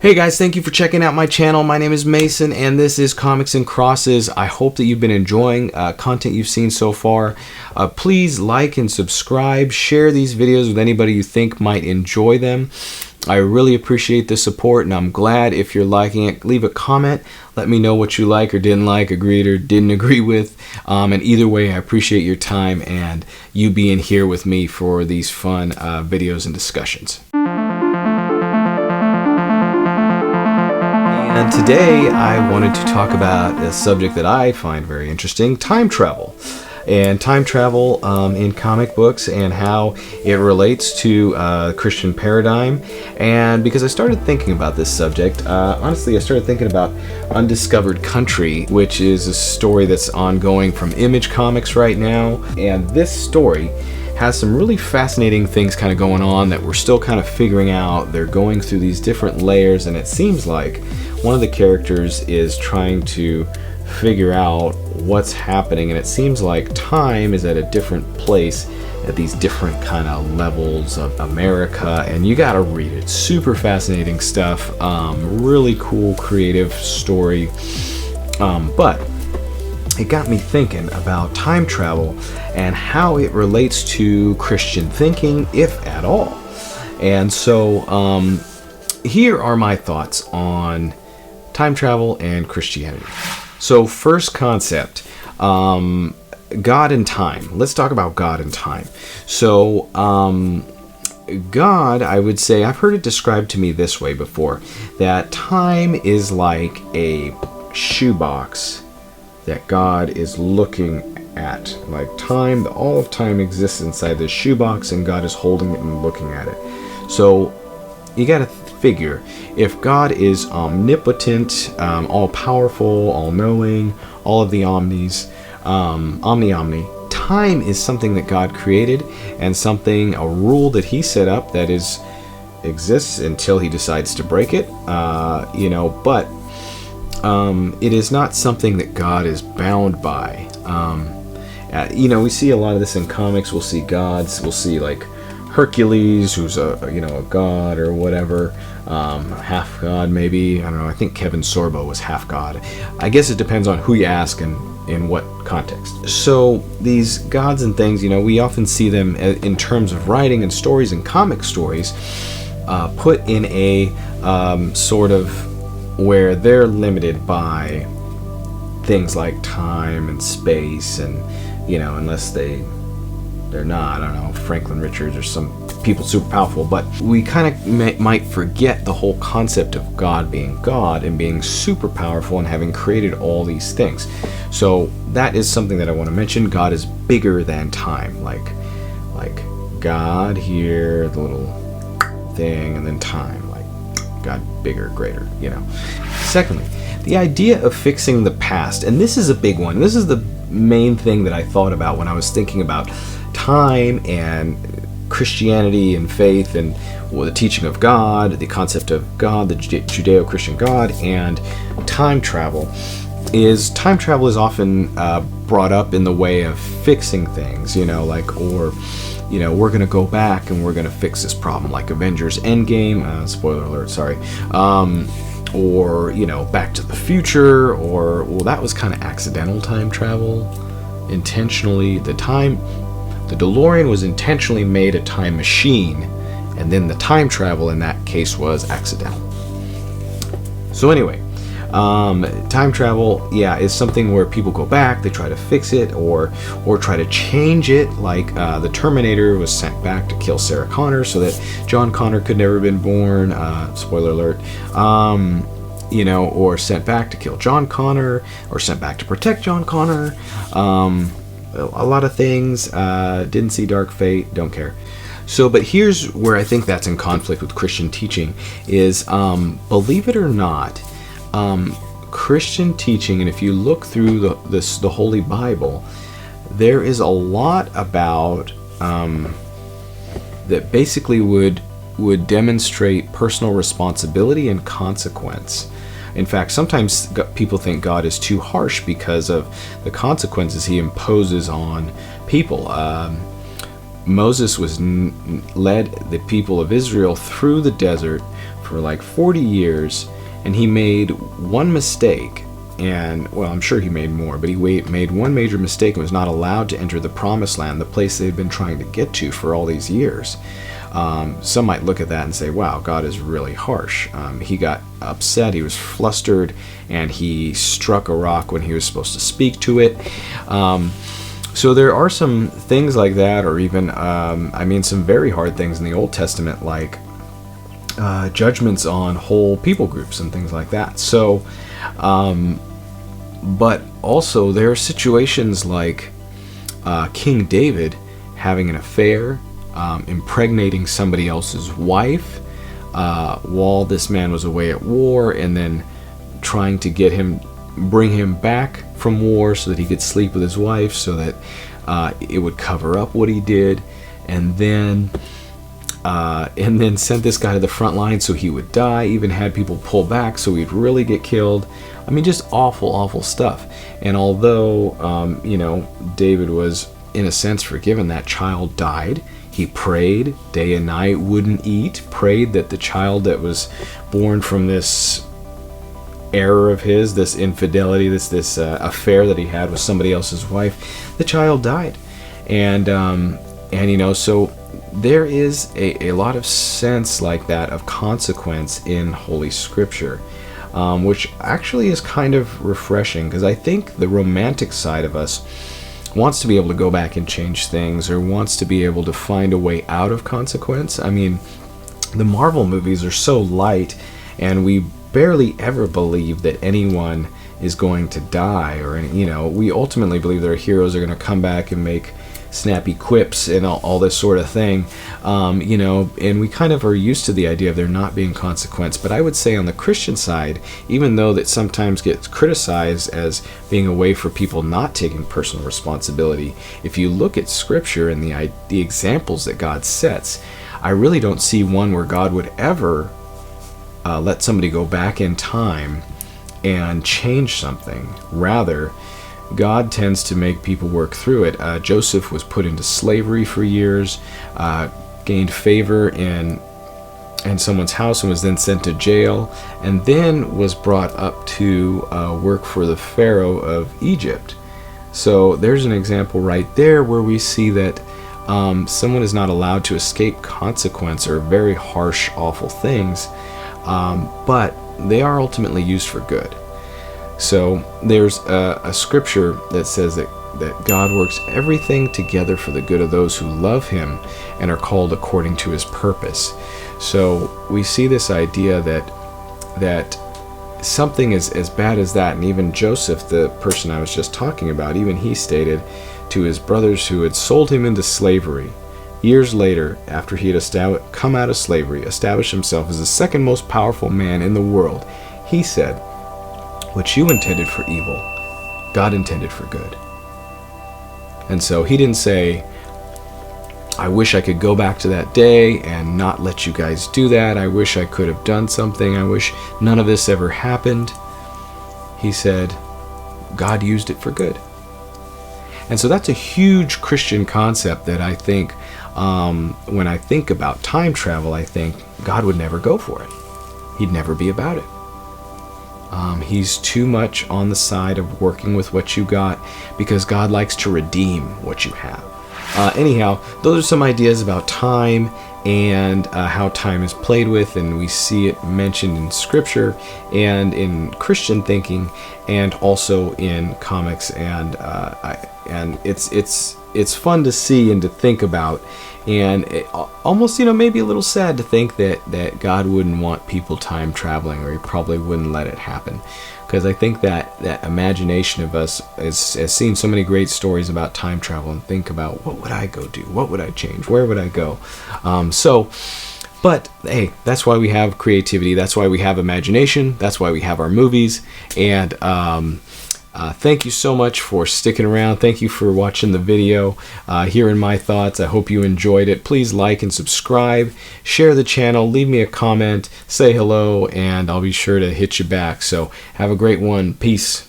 Hey guys, thank you for checking out my channel. My name is Mason and this is Comics and Crosses. I hope that you've been enjoying content you've seen so far. Please like and subscribe, share these videos with anybody you think might enjoy them. I really appreciate the support and I'm glad if you're liking it. Leave a comment, let me know what you like or didn't like, agreed or didn't agree with. And either way, I appreciate your time and you being here with me for these fun videos and discussions. And today I wanted to talk about a subject that I find very interesting, time travel. And time travel in comic books and how it relates to Christian paradigm. And because I started thinking about this subject, honestly I started thinking about Undiscovered Country, which is a story that's ongoing from Image Comics right now. And this story has some really fascinating things kind of going on that we're still kind of figuring out. They're going through these different layers and it seems like one of the characters is trying to figure out what's happening, and it seems like time is at a different place at these different kind of levels of America, and you gotta read it. Super fascinating stuff, really cool creative story, but it got me thinking about time travel and how it relates to Christian thinking, if at all. And so here are my thoughts on time travel and Christianity. So first concept, God and time. Let's talk about God and time. So God, I would say, I've heard it described to me this way before, that time is like a shoebox that God is looking at. Like time, all of time exists inside this shoebox and God is holding it and looking at it. So you gotta figure, if God is omnipotent, all-powerful, all-knowing, all of the omnis, omni, time is something that God created and something, a rule that he set up that exists until he decides to break it, but it is not something that God is bound by. We see a lot of this in comics. We'll see gods, we'll see like Hercules, who's a god or whatever, half god maybe. I don't know. I think Kevin Sorbo was half god. I guess it depends on who you ask and in what context. So these gods and things, we often see them in terms of writing and stories and comic stories, put in a sort of where they're limited by things like time and space, and unless they're not, I don't know, Franklin Richards or some people super powerful, but we kind of might forget the whole concept of God being God and being super powerful and having created all these things. So that is something that I want to mention. God is bigger than time, like God here, the little thing, and then time, like God bigger, greater, Secondly, the idea of fixing the past, and this is a big one. This is the main thing that I thought about when I was thinking about time and Christianity and faith and the teaching of God, the concept of God, the Judeo-Christian God, and time travel is often brought up in the way of fixing things, we're going to go back and we're going to fix this problem, like Avengers Endgame, spoiler alert, sorry, or Back to the Future, or that was kind of accidental time travel. Intentionally, the DeLorean was intentionally made a time machine, and then the time travel in that case was accidental. So anyway, time travel, is something where people go back, they try to fix it or try to change it, like the Terminator was sent back to kill Sarah Connor so that John Connor could never have been born, spoiler alert, or sent back to kill John Connor, or sent back to protect John Connor. A lot of things. Didn't see Dark Fate, don't care. So, but here's where I think that's in conflict with Christian teaching is, believe it or not, Christian teaching, and if you look through the Holy Bible, there is a lot about that basically would demonstrate personal responsibility and consequence. In fact, sometimes people think God is too harsh because of the consequences he imposes on people. Moses led the people of Israel through the desert for like 40 years, and he made one mistake. And, well, I'm sure he made more, but he made one major mistake and was not allowed to enter the promised land, the place they'd been trying to get to for all these years. Some might look at that and say, wow, God is really harsh. He got upset, he was flustered, and he struck a rock when he was supposed to speak to it. So there are some things like that, or even, some very hard things in the Old Testament, like judgments on whole people groups and things like that. So, but also there are situations like King David having an affair, impregnating somebody else's wife while this man was away at war, and then trying to bring him back from war so that he could sleep with his wife, so that it would cover up what he did, and then sent this guy to the front line so he would die, even had people pull back so he'd really get killed. I mean, just awful, awful stuff. And although, David was, in a sense, forgiven, that child died. He prayed day and night, wouldn't eat, prayed that the child that was born from this error of his, this infidelity, this affair that he had with somebody else's wife, the child died. And so there is a lot of sense like that of consequence in Holy Scripture, which actually is kind of refreshing, because I think the romantic side of us wants to be able to go back and change things, or wants to be able to find a way out of consequence. I mean, the Marvel movies are so light, and we barely ever believe that anyone is going to die, or we ultimately believe that our heroes are going to come back and make snappy quips and all this sort of thing, and we kind of are used to the idea of there not being consequence. But I would say on the Christian side, even though that sometimes gets criticized as being a way for people not taking personal responsibility, if you look at Scripture and the examples that God sets, I really don't see one where God would ever let somebody go back in time and change something. Rather, God tends to make people work through it. Joseph was put into slavery for years, gained favor in someone's house, and was then sent to jail, and then was brought up to work for the Pharaoh of Egypt. So there's an example right there where we see that someone is not allowed to escape consequence or very harsh, awful things, but they are ultimately used for good. So there's a scripture that says that God works everything together for the good of those who love Him and are called according to His purpose. So we see this idea that something as bad as that, and even Joseph, the person I was just talking about, even he stated to his brothers who had sold him into slavery, years later, after he had come out of slavery, established himself as the second most powerful man in the world, he said, "What you intended for evil, God intended for good." And so he didn't say, "I wish I could go back to that day and not let you guys do that. I wish I could have done something. I wish none of this ever happened." He said, God used it for good. And so that's a huge Christian concept that I think, when I think about time travel, I think God would never go for it. He'd never be about it. He's too much on the side of working with what you got, because God likes to redeem what you have. Anyhow, those are some ideas about time and how time is played with, and we see it mentioned in Scripture and in Christian thinking, and also in comics, and it's fun to see and to think about, and almost maybe a little sad to think that God wouldn't want people time traveling, or He probably wouldn't let it happen, because I think that imagination of us has seen so many great stories about time travel, and think about, what would I go do? What would I change? Where would I go? But hey, that's why we have creativity. That's why we have imagination. That's why we have our movies. And thank you so much for sticking around. Thank you for watching the video, hearing my thoughts. I hope you enjoyed it. Please like and subscribe, share the channel, leave me a comment, say hello, and I'll be sure to hit you back. So have a great one. Peace.